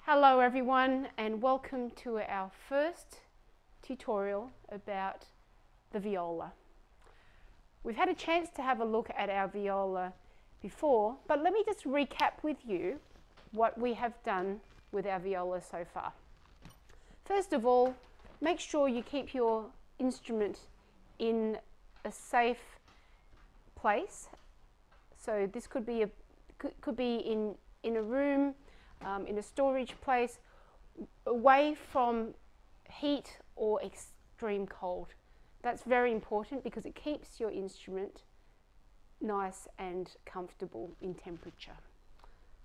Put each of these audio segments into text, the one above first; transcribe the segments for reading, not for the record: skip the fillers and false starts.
Hello everyone, and welcome to our first tutorial about the viola. We've had a chance to have a look at our viola before, but let me just recap with you what we have done with our viola so far. First of all, make sure you keep your instrument in a safe place. So this could be in a room, in a storage place, away from heat or extreme cold. That's very important because it keeps your instrument nice and comfortable in temperature,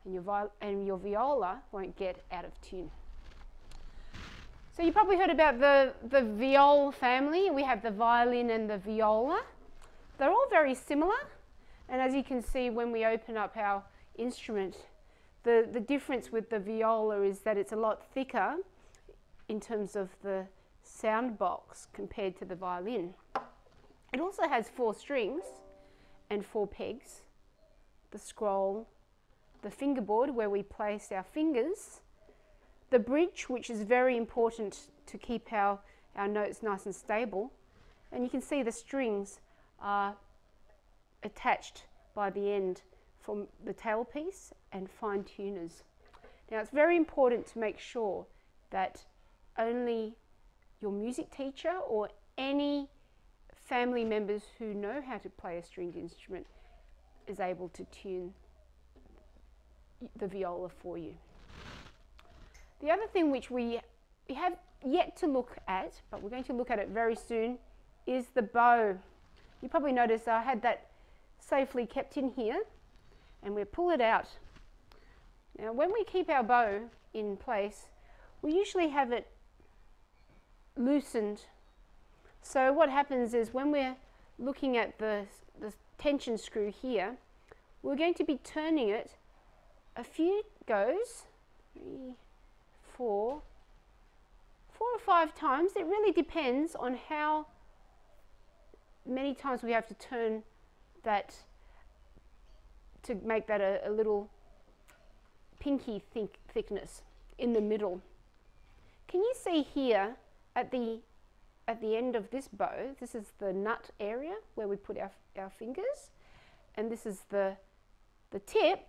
and your viola won't get out of tune. So you probably heard about the viol family. We have the violin and the viola. They're all very similar, and as you can see when we open up our instrument, the difference with the viola is that it's a lot thicker in terms of the sound box compared to the violin. It also has 4 strings and 4 pegs, the scroll, the fingerboard where we place our fingers, the bridge, which is very important to keep our notes nice and stable, and you can see the strings are attached by the end from the tailpiece and fine tuners. Now it's very important to make sure that only your music teacher or any family members who know how to play a stringed instrument is able to tune the viola for you. The other thing which we have yet to look at, but we're going to look at it very soon, is the bow. You probably noticed I had that safely kept in here, and we'll pull it out. Now when we keep our bow in place, we usually have it loosened. So what happens is when we're looking at the tension screw here, we're going to be turning it a few goes, 3, 4 or 5 times. It really depends on how many times we have to turn that to make that a little pinky thickness in the middle. Can you see here at the end of this bow, this is the nut area where we put our fingers, and this is the tip.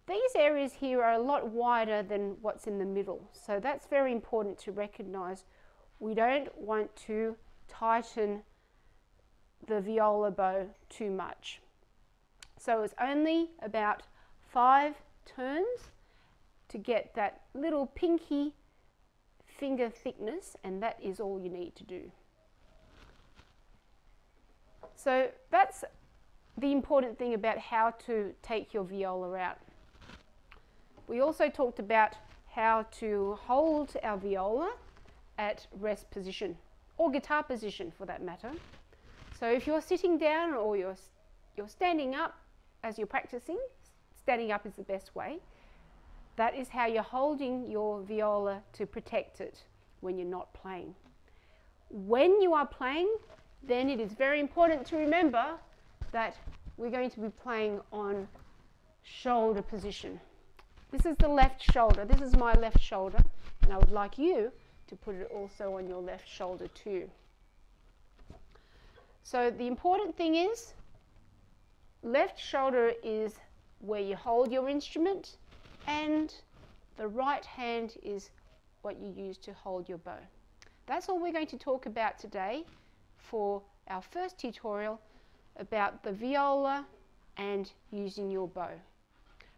These areas here are a lot wider than what's in the middle, so that's very important to recognize. We don't want to tighten the viola bow too much. So it's only about 5 turns to get that little pinky finger thickness, and that is all you need to do. So that's the important thing about how to take your viola out. We also talked about how to hold our viola at rest position, or guitar position for that matter. So if you're sitting down or you're standing up as you're practicing, standing up is the best way. That is how you're holding your viola to protect it when you're not playing. When you are playing, then it is very important to remember that we're going to be playing on shoulder position. This is the left shoulder. This is my left shoulder, and I would like you to put it also on your left shoulder too. So the important thing is, left shoulder is where you hold your instrument, and the right hand is what you use to hold your bow. That's all we're going to talk about today for our first tutorial about the viola and using your bow.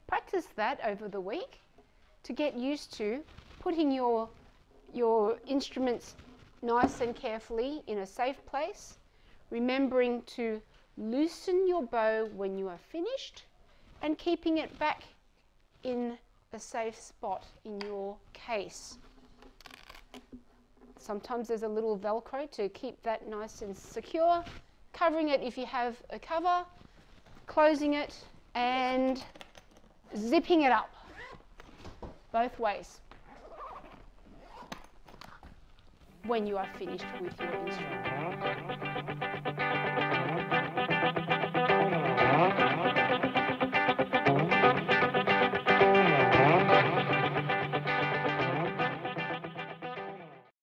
Practice that over the week to get used to putting your instruments nice and carefully in a safe place, remembering to loosen your bow when you are finished, and keeping it back in a safe spot in your case. Sometimes there's a little Velcro to keep that nice and secure, covering it if you have a cover, closing it and zipping it up both ways when you are finished with your instrument.